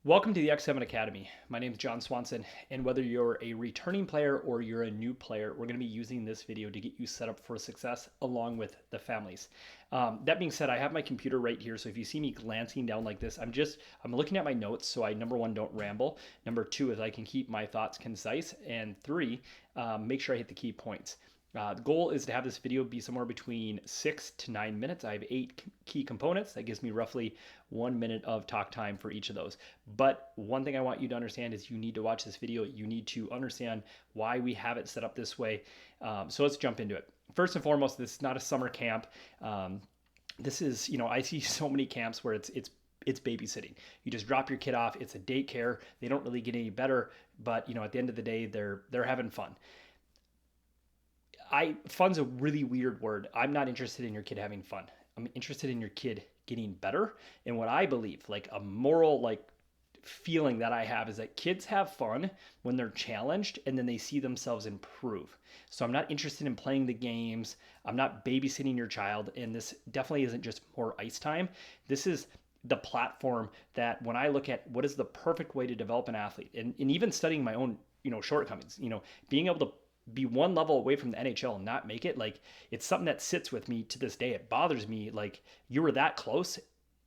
Welcome to the X7 Academy. My name is John Swanson, and whether you're a returning player or you're a new player, we're going to be using this video to get you set up for success along with the families. That being said, I have my computer right here, so if you see me glancing down like this, I'm looking at my notes, so I, number one, don't ramble. Number two is I can keep my thoughts concise, and three, make sure I hit the key points. The goal is to have this video be somewhere between 6 to 9 minutes. I have 8 key components. That gives me roughly 1 minute of talk time for each of those. But one thing I want you to understand is you need to watch this video. You need to understand why we have it set up this way. So let's jump into it. First and foremost, this is not a summer camp. This is, I see so many camps where it's babysitting. You just drop your kid off. It's a daycare. They don't really get any better, but at the end of the day, they're having fun. Fun's a really weird word. I'm not interested in your kid having fun. I'm interested in your kid getting better. And what I believe, like a moral, feeling that I have is that kids have fun when they're challenged and then they see themselves improve. So I'm not interested in playing the games. I'm not babysitting your child. And this definitely isn't just more ice time. This is the platform that when I look at what is the perfect way to develop an athlete and even studying my own, shortcomings, being able to be one level away from the NHL and not make it, it's something that sits with me to this day. It bothers me, you were that close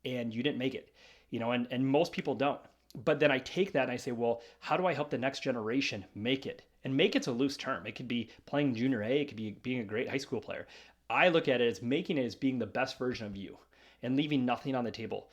and you didn't make it, and most people don't. But then I take that and I say, well, how do I help the next generation make it? And make it's a loose term. It could be playing junior A, it could be being a great high school player. I look at it as making it as being the best version of you and leaving nothing on the table.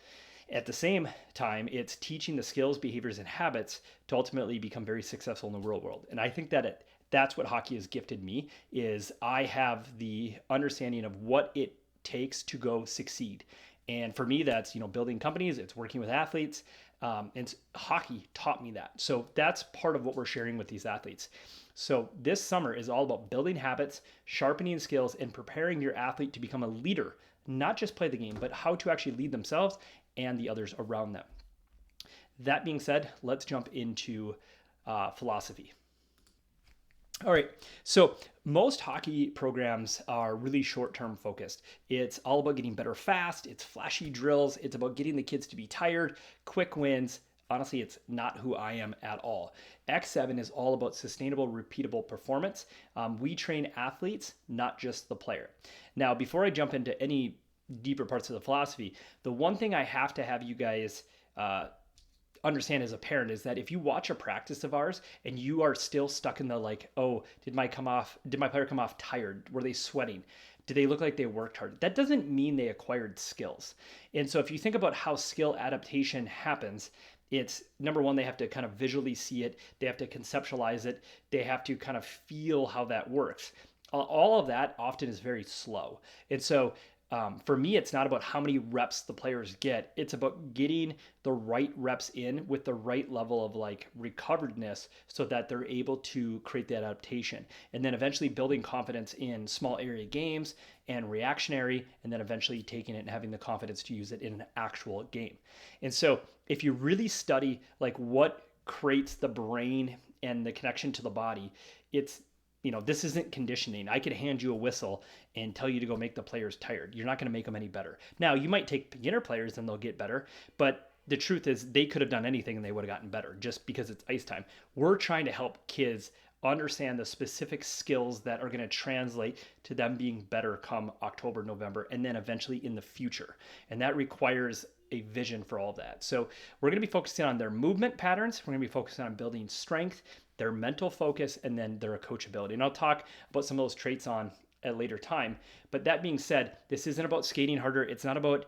At the same time, it's teaching the skills, behaviors, and habits to ultimately become very successful in the real world. And I think that that's what hockey has gifted me, is I have the understanding of what it takes to go succeed. And for me, that's, building companies, it's working with athletes, and hockey taught me that. So that's part of what we're sharing with these athletes. So this summer is all about building habits, sharpening skills, and preparing your athlete to become a leader, not just play the game, but how to actually lead themselves and the others around them. That being said, let's jump into philosophy. All right, so most hockey programs are really short-term focused. It's all about getting better fast. It's flashy drills. It's about getting the kids to be tired, quick wins. Honestly, it's not who I am at all. X7 is all about sustainable, repeatable performance. We train athletes, not just the player. Now, before I jump into any deeper parts of the philosophy, the one thing I have to have you guys understand as a parent is that if you watch a practice of ours and you are still stuck in the did my player come off tired? Were they sweating? Do they look like they worked hard? That doesn't mean they acquired skills. And so if you think about how skill adaptation happens, it's number one, they have to kind of visually see it. They have to conceptualize it. They have to kind of feel how that works. All of that often is very slow. And so for me, it's not about how many reps the players get. It's about getting the right reps in with the right level of recoveredness so that they're able to create that adaptation. And then eventually building confidence in small area games and reactionary, and then eventually taking it and having the confidence to use it in an actual game. And so if you really study what creates the brain and the connection to the body, it's this isn't conditioning. I could hand you a whistle and tell you to go make the players tired. You're not going to make them any better. Now, you might take beginner players and they'll get better, but the truth is they could have done anything and they would have gotten better just because it's ice time. We're trying to help kids understand the specific skills that are going to translate to them being better come October, November, and then eventually in the future. And that requires a vision for all of that. So we're going to be focusing on their movement patterns. We're going to be focusing on building strength, their mental focus, and then their coachability. And I'll talk about some of those traits on at a later time. But that being said, this isn't about skating harder. It's not about,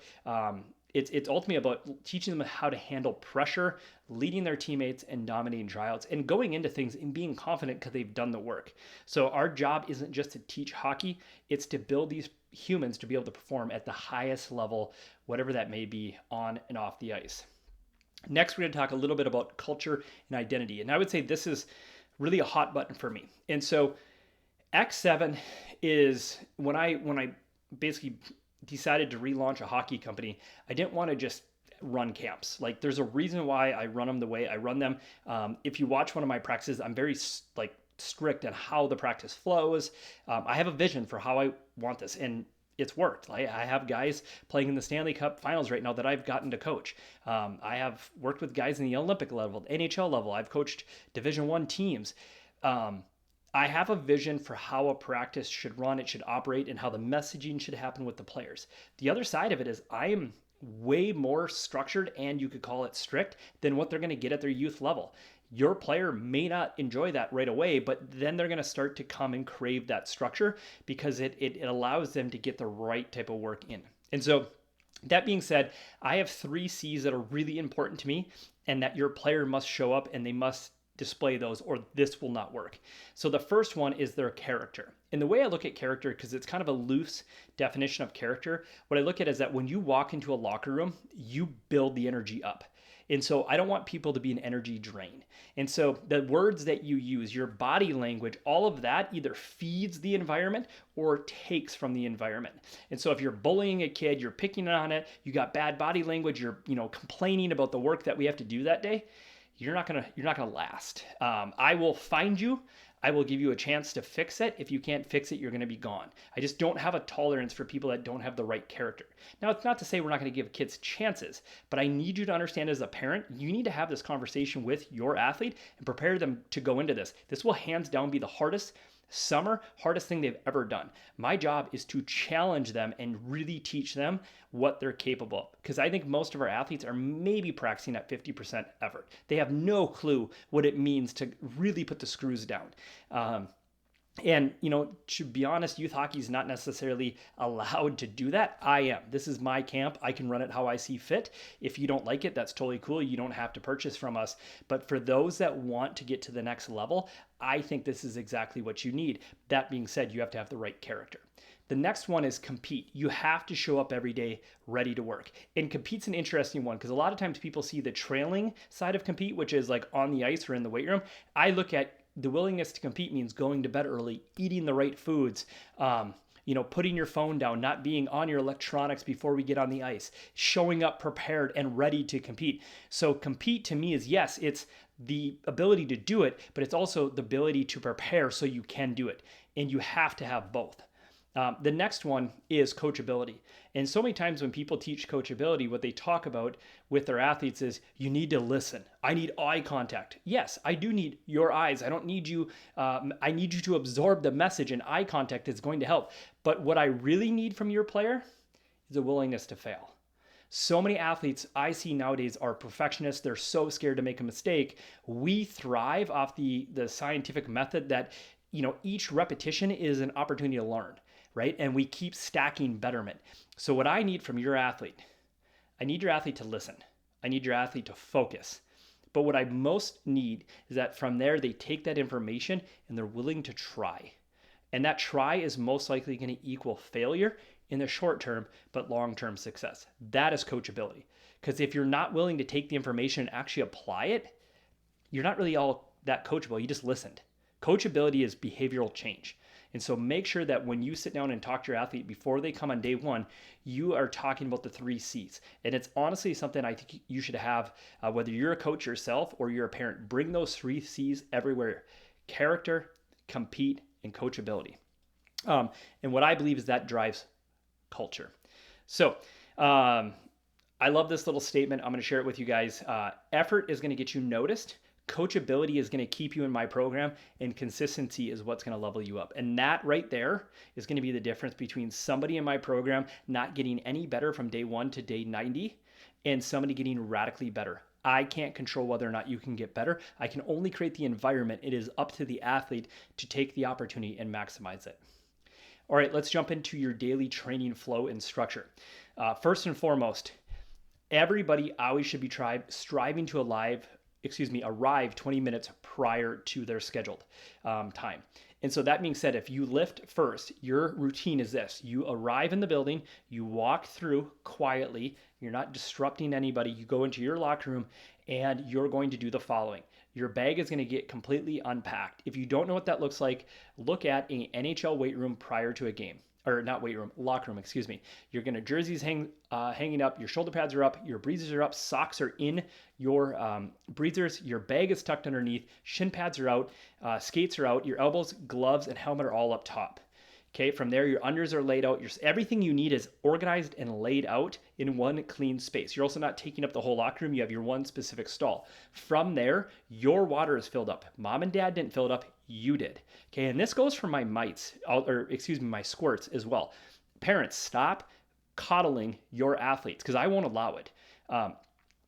it's ultimately about teaching them how to handle pressure, leading their teammates, and dominating tryouts, and going into things and being confident because they've done the work. So our job isn't just to teach hockey, it's to build these humans to be able to perform at the highest level, whatever that may be, on and off the ice. Next, we're going to talk a little bit about culture and identity. And I would say this is really a hot button for me. And so X7 is when I basically decided to relaunch a hockey company, I didn't want to just run camps. There's a reason why I run them the way I run them. If you watch one of my practices, I'm very strict on how the practice flows. I have a vision for how I want this. And it's worked. I have guys playing in the Stanley Cup finals right now that I've gotten to coach. I have worked with guys in the Olympic level, the NHL level. I've coached Division I teams. I have a vision for how a practice should run, it should operate, and how the messaging should happen with the players. The other side of it is I am way more structured, and you could call it strict, than what they're going to get at their youth level. Your player may not enjoy that right away, but then they're going to start to come and crave that structure because it allows them to get the right type of work in. And so that being said, I have 3 C's that are really important to me, and that your player must show up and they must display those, or this will not work. So the first one is their character. And the way I look at character, because it's kind of a loose definition of character, what I look at is that when you walk into a locker room, you build the energy up. And so I don't want people to be an energy drain. And so the words that you use, your body language, all of that either feeds the environment or takes from the environment. And so if you're bullying a kid, you're picking on it, you got bad body language, you're complaining about the work that we have to do that day, you're not gonna last. I will find you. I will give you a chance to fix it. If you can't fix it, you're going to be gone. I just don't have a tolerance for people that don't have the right character. Now, it's not to say we're not going to give kids chances, but I need you to understand as a parent, you need to have this conversation with your athlete and prepare them to go into this. This will hands down be the hardest thing they've ever done. My job is to challenge them and really teach them what they're capable of. Because I think most of our athletes are maybe practicing at 50% effort. They have no clue what it means to really put the screws down. And, to be honest, youth hockey is not necessarily allowed to do that. I am. This is my camp. I can run it how I see fit. If you don't like it, that's totally cool. You don't have to purchase from us. But for those that want to get to the next level, I think this is exactly what you need. That being said, you have to have the right character. The next one is compete. You have to show up every day ready to work. And compete's an interesting one because a lot of times people see the trailing side of compete, which is like on the ice or in the weight room. I look at the willingness to compete means going to bed early, eating the right foods, putting your phone down, not being on your electronics before we get on the ice, showing up prepared and ready to compete. So compete to me is, yes, it's the ability to do it, but it's also the ability to prepare so you can do it. And you have to have both. The next one is coachability. And so many times when people teach coachability, what they talk about with their athletes is you need to listen. I need eye contact. Yes, I do need your eyes. I don't need you. I need you to absorb the message, and eye contact is going to help. But what I really need from your player is a willingness to fail. So many athletes I see nowadays are perfectionists. They're so scared to make a mistake. We thrive off the scientific method that, each repetition is an opportunity to learn. Right? And we keep stacking betterment. So what I need from your athlete, I need your athlete to listen. I need your athlete to focus. But what I most need is that from there, they take that information and they're willing to try. And that try is most likely going to equal failure in the short term, but long-term success. That is coachability. Because if you're not willing to take the information and actually apply it, you're not really all that coachable. You just listened. Coachability is behavioral change. And so make sure that when you sit down and talk to your athlete before they come on day one, you are talking about the 3 C's. And it's honestly something I think you should have, whether you're a coach yourself or you're a parent. Bring those 3 C's everywhere: character, compete, and coachability. And what I believe is that drives culture. So I love this little statement. I'm going to share it with you guys. Effort is going to get you noticed. Coachability is going to keep you in my program, and consistency is what's going to level you up. And that right there is going to be the difference between somebody in my program not getting any better from day 1 to day 90 and somebody getting radically better. I can't control whether or not you can get better. I can only create the environment. It is up to the athlete to take the opportunity and maximize it. All right, let's jump into your daily training flow and structure. First and foremost, everybody always should be striving to arrive 20 minutes prior to their scheduled time. And so that being said, if you lift first, your routine is this: you arrive in the building, you walk through quietly, you're not disrupting anybody, you go into your locker room, and you're going to do the following. Your bag is going to get completely unpacked. If you don't know what that looks like, look at an NHL weight room prior to a game. Or not weight room, locker room, excuse me. You're going to jerseys hanging up, your shoulder pads are up, your breathers are up, socks are in your breathers, your bag is tucked underneath, shin pads are out, skates are out, your elbows, gloves, and helmet are all up top. Okay, from there, your unders are laid out. Everything you need is organized and laid out in one clean space. You're also not taking up the whole locker room. You have your one specific stall. From there, your water is filled up. Mom and dad didn't fill it up. You did. Okay, and this goes for my mites, or excuse me, my squirts as well. Parents, stop coddling your athletes because I won't allow it.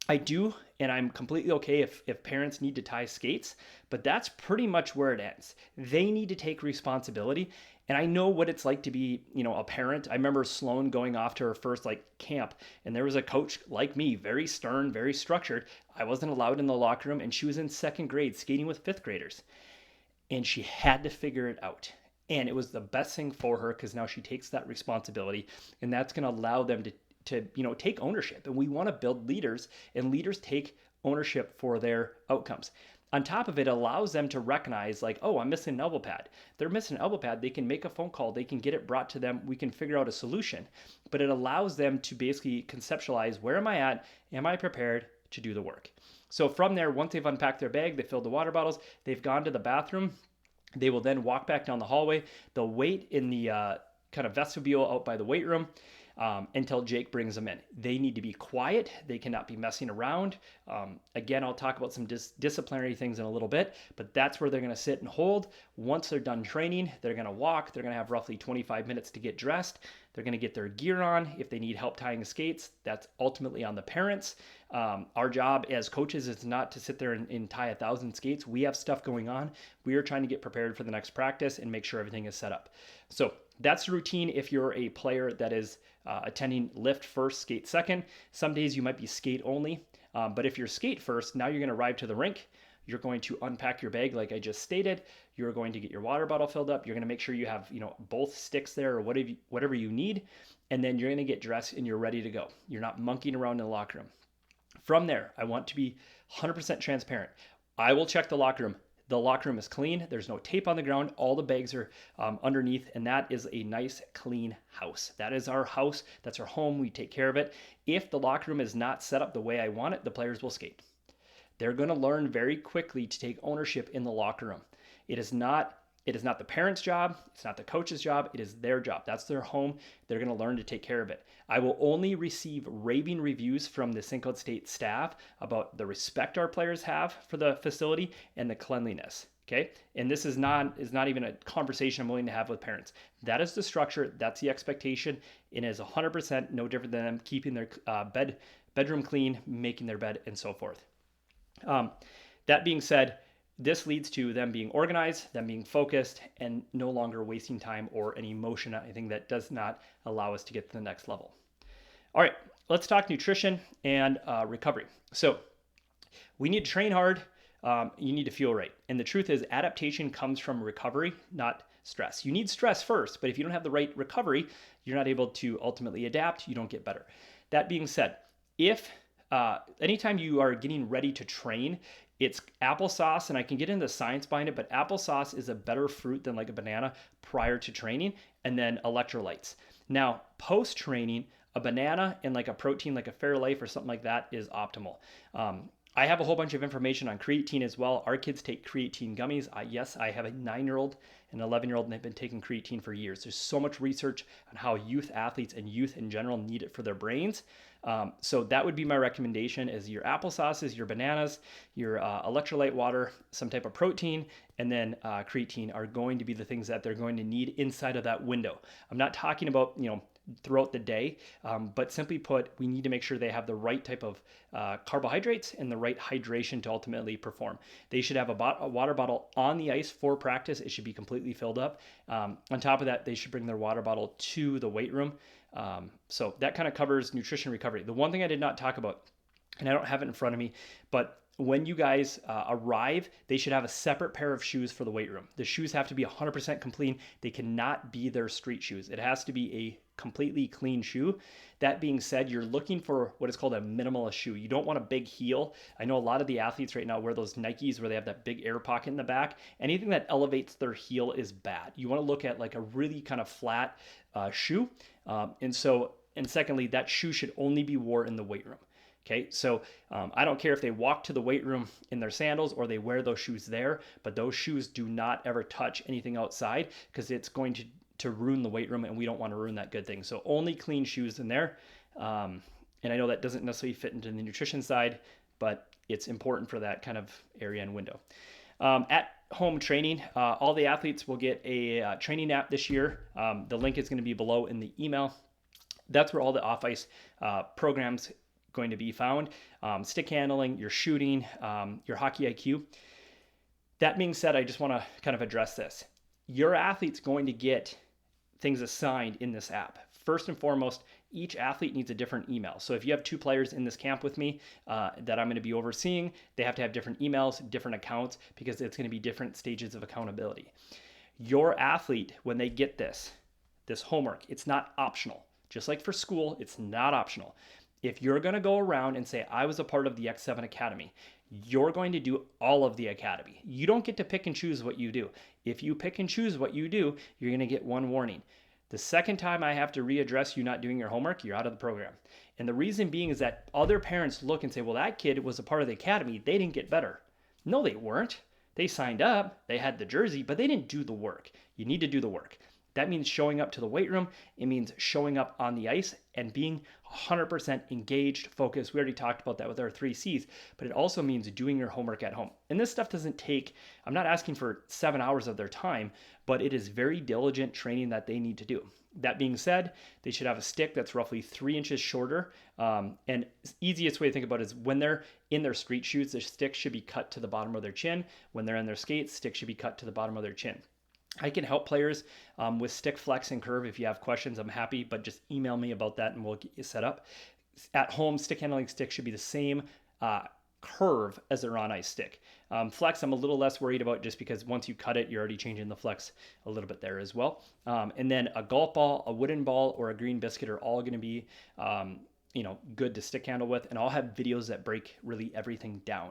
I do, and I'm completely okay if parents need to tie skates, but that's pretty much where it ends. They need to take responsibility. And I know what it's like to be, a parent. I remember Sloan going off to her first camp, and there was a coach like me, very stern, very structured. I wasn't allowed in the locker room, and she was in second grade skating with fifth graders. And she had to figure it out. And it was the best thing for her because now she takes that responsibility, and that's going to allow them to take ownership. And we want to build leaders, and leaders take ownership for their outcomes. On top of it, allows them to recognize oh, I'm missing an elbow pad. They're missing an elbow pad. They can make a phone call. They can get it brought to them. We can figure out a solution. But it allows them to basically conceptualize, where am I at? Am I prepared to do the work? So from there, once they've unpacked their bag, they filled the water bottles, they've gone to the bathroom, they will then walk back down the hallway. They'll wait in the kind of vestibule out by the weight room until Jake brings them in. They need to be quiet. They cannot be messing around. Again, I'll talk about some disciplinary things in a little bit, but that's where they're going to sit and hold. Once they're done training, they're going to walk. They're going to have roughly 25 minutes to get dressed. They're going to get their gear on. If they need help tying skates, that's ultimately on the parents. Our job as coaches is not to sit there and tie 1,000 skates. We have stuff going on. We are trying to get prepared for the next practice and make sure everything is set up. So that's the routine if you're a player that is attending lift first, skate second. Some days you might be skate only, but if you're skate first, now you're going to arrive to the rink. You're going to unpack your bag like I just stated. You're going to get your water bottle filled up. You're going to make sure you have both sticks there or whatever you need, and then you're going to get dressed and you're ready to go. You're not monkeying around in the locker room. From there, I want to be 100% transparent. I will check the locker room. The locker room is clean. There's no tape on the ground. All the bags are underneath, and that is a nice, clean house. That is our house. That's our home. We take care of it. If the locker room is not set up the way I want it, the players will skate. They're going to learn very quickly to take ownership in the locker room. It is not the parents' job. It's not the coach's job. It is their job. That's their home. They're going to learn to take care of it. I will only receive raving reviews from the St. Cloud State staff about the respect our players have for the facility and the cleanliness. Okay, and this is not even a conversation I'm willing to have with parents. That is the structure. That's the expectation. It is 100% no different than them keeping their bedroom clean, making their bed, and so forth. That being said, this leads to them being organized, them being focused, and no longer wasting time or any emotion, anything that does not allow us to get to the next level. All right, let's talk nutrition and recovery. So we need to train hard. You need to feel right. And the truth is adaptation comes from recovery, not stress. You need stress first, but if you don't have the right recovery, you're not able to ultimately adapt. You don't get better. That being said, if anytime you are getting ready to train, it's applesauce, and I can get into the science behind it, but applesauce is a better fruit than like a banana prior to training, and then electrolytes. Now, post-training, a banana and like a protein like a Fairlife or something like that is optimal. I have a whole bunch of information on creatine as well. Our kids take creatine gummies. Yes, I have a 9-year-old and an 11-year-old, and they've been taking creatine for years. There's so much research on how youth athletes and youth in general need it for their brains. So that would be my recommendation: is your applesauces, your bananas, your electrolyte water, some type of protein, and then creatine are going to be the things that they're going to need inside of that window. I'm not talking about, throughout the day, but simply put, we need to make sure they have the right type of carbohydrates and the right hydration to ultimately perform. They should have a water bottle on the ice for practice. It should be completely filled up. On top of that, they should bring their water bottle to the weight room. So that kind of covers nutrition recovery. The one thing I did not talk about, and I don't have it in front of me, but when you guys arrive, they should have a separate pair of shoes for the weight room. The shoes have to be 100% clean. They cannot be their street shoes. It has to be a completely clean shoe. That being said, you're looking for what is called a minimalist shoe. You don't want a big heel. I know a lot of the athletes right now wear those Nikes where they have that big air pocket in the back. Anything that elevates their heel is bad. You want to look at like a really kind of flat shoe. And secondly, that shoe should only be worn in the weight room. Okay, so I don't care if they walk to the weight room in their sandals or they wear those shoes there, but those shoes do not ever touch anything outside, because it's going to to ruin the weight room, and we don't want to ruin that good thing. So only clean shoes in there. And I know that doesn't necessarily fit into the nutrition side, but it's important for that kind of area and window. At home training, all the athletes will get a training app this year. The link is going to be below in the email. That's where all the off-ice programs going to be found. Stick handling, your shooting, your hockey IQ. That being said, I just want to kind of address this. Your athlete's going to get things assigned in this app. First and foremost, each athlete needs a different email. So if you have 2 players in this camp with me that I'm going to be overseeing, they have to have different emails, different accounts, because it's going to be different stages of accountability. Your athlete, when they get this homework, it's not optional. Just like for school, it's not optional. If you're going to go around and say, I was a part of the X7 Academy, you're going to do all of the academy. You don't get to pick and choose what you do. If you pick and choose what you do, you're going to get 1 warning. The second time I have to readdress you not doing your homework, you're out of the program. And the reason being is that other parents look and say, well, that kid was a part of the academy. They didn't get better. No, they weren't. They signed up, they had the jersey, but they didn't do the work. You need to do the work. That means showing up to the weight room. It means showing up on the ice and being 100% engaged, focused. We already talked about that with our 3 C's, but it also means doing your homework at home. And this stuff doesn't take, I'm not asking for 7 hours of their time, but it is very diligent training that they need to do. That being said, they should have a stick that's roughly 3 inches shorter. And easiest way to think about it is when they're in their street shoes, the stick should be cut to the bottom of their chin. When they're in their skates, stick should be cut to the bottom of their chin. I can help players with stick flex and curve. If you have questions, I'm happy, but just email me about that and we'll get you set up. At home, stick handling stick should be the same curve as their on-ice stick. Flex, I'm a little less worried about just because once you cut it, you're already changing the flex a little bit there as well. And then a golf ball, a wooden ball, or a green biscuit are all going to be good to stick handle with, and I'll have videos that break really everything down.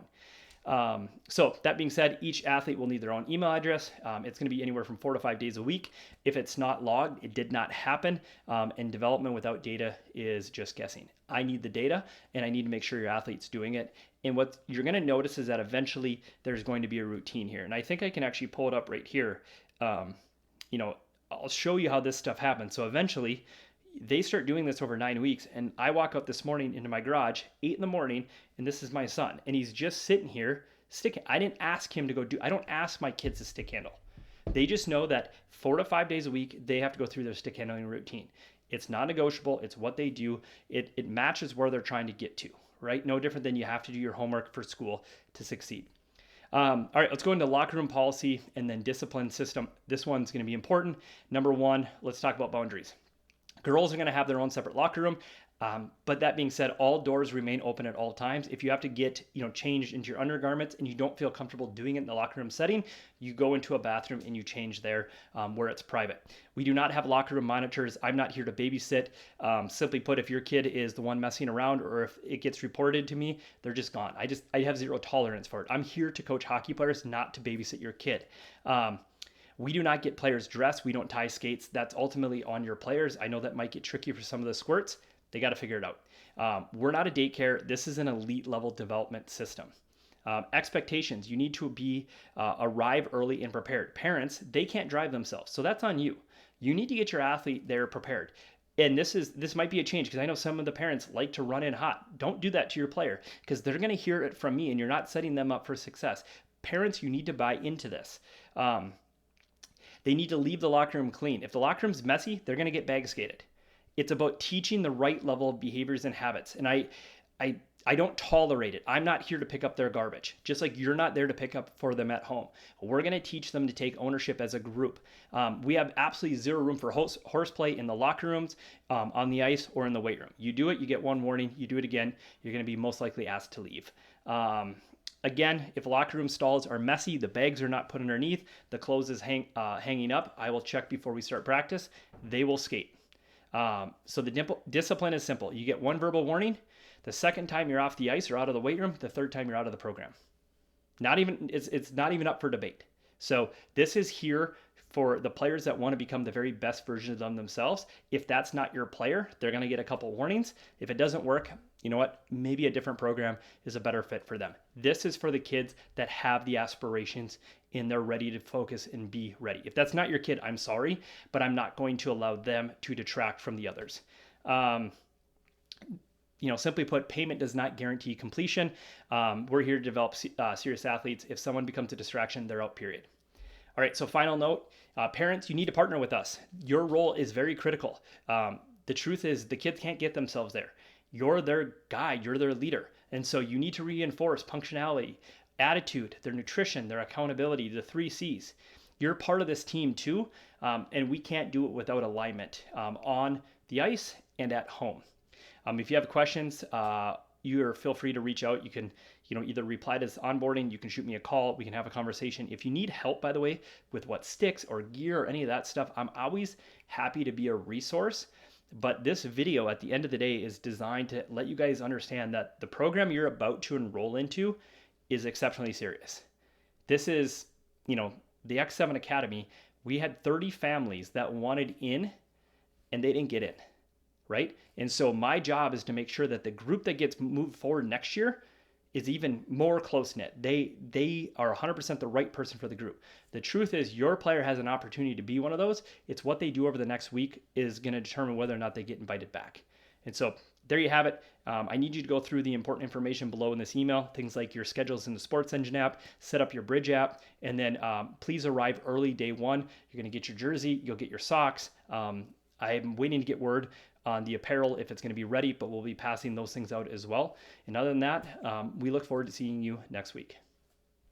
So that being said, each athlete will need their own email address. It's going to be anywhere from 4 to 5 days a week. If it's not logged, it did not happen. And development without data is just guessing. I need the data and I need to make sure your athlete's doing it. And what you're going to notice is that eventually there's going to be a routine here. And I think I can actually pull it up right here. I'll show you how this stuff happens. So eventually they start doing this over 9 weeks. And I walk out this morning into my garage, 8 in the morning, and this is my son. And he's just sitting here sticking. I didn't ask him to go I don't ask my kids to stick handle. They just know that 4 to 5 days a week, they have to go through their stick handling routine. It's non-negotiable. It's what they do. It matches where they're trying to get to, right? No different than you have to do your homework for school to succeed. All right, let's go into locker room policy and then discipline system. This one's going to be important. Number 1, let's talk about boundaries. Girls are going to have their own separate locker room. But that being said, all doors remain open at all times. If you have to get, changed into your undergarments and you don't feel comfortable doing it in the locker room setting, you go into a bathroom and you change there where it's private. We do not have locker room monitors. I'm not here to babysit. Simply put, if your kid is the one messing around or if it gets reported to me, they're just gone. I have zero tolerance for it. I'm here to coach hockey players, not to babysit your kid. We do not get players dressed. We don't tie skates. That's ultimately on your players. I know that might get tricky for some of the squirts. They got to figure it out. We're not a daycare. This is an elite level development system. Expectations. You need to arrive early and prepared. Parents, they can't drive themselves. So that's on you. You need to get your athlete there prepared. And this might be a change because I know some of the parents like to run in hot. Don't do that to your player because they're going to hear it from me and you're not setting them up for success. Parents, you need to buy into this. They need to leave the locker room clean. If the locker room's messy, they're going to get bag skated. It's about teaching the right level of behaviors and habits. And I don't tolerate it. I'm not here to pick up their garbage, just like you're not there to pick up for them at home. We're going to teach them to take ownership as a group. We have absolutely zero room for horseplay in the locker rooms, on the ice, or in the weight room. You do it, you get 1 warning. You do it again, you're going to be most likely asked to leave. Again, if locker room stalls are messy, the bags are not put underneath, the clothes is hanging up, I will check before we start practice. They will skate. So the discipline is simple. You get 1 verbal warning. The second time you're off the ice or out of the weight room, the third time you're out of the program. It's not even up for debate. So this is here for the players that want to become the very best version of themselves. If that's not your player, they're going to get a couple warnings. If it doesn't work, you know what, maybe a different program is a better fit for them. This is for the kids that have the aspirations and they're ready to focus and be ready. If that's not your kid, I'm sorry, but I'm not going to allow them to detract from the others. Simply put, payment does not guarantee completion. We're here to develop serious athletes. If someone becomes a distraction, they're out, period. All right, so final note, parents, you need to partner with us. Your role is very critical. The truth is the kids can't get themselves there. You're their guide, you're their leader. And so you need to reinforce punctuality, attitude, their nutrition, their accountability, the 3 C's. You're part of this team too, and we can't do it without alignment on the ice and at home. If you have questions, you feel free to reach out. You can, either reply to this onboarding, you can shoot me a call, we can have a conversation. If you need help, by the way, with what sticks or gear or any of that stuff, I'm always happy to be a resource. But this video at the end of the day is designed to let you guys understand that the program you're about to enroll into is exceptionally serious. This is, the X7 Academy. We had 30 families that wanted in and they didn't get in, right? And so my job is to make sure that the group that gets moved forward next year is even more close-knit. They are 100% the right person for the group. The truth is your player has an opportunity to be one of those. It's what they do over the next week is going to determine whether or not they get invited back. And so there you have it. I need you to go through the important information below in this email, things like your schedules in the Sports Engine app, set up your Bridge app, and then please arrive early day 1. You're going to get your jersey, you'll get your socks. I'm waiting to get word on the apparel if it's going to be ready, but we'll be passing those things out as well. And other than that, we look forward to seeing you next week.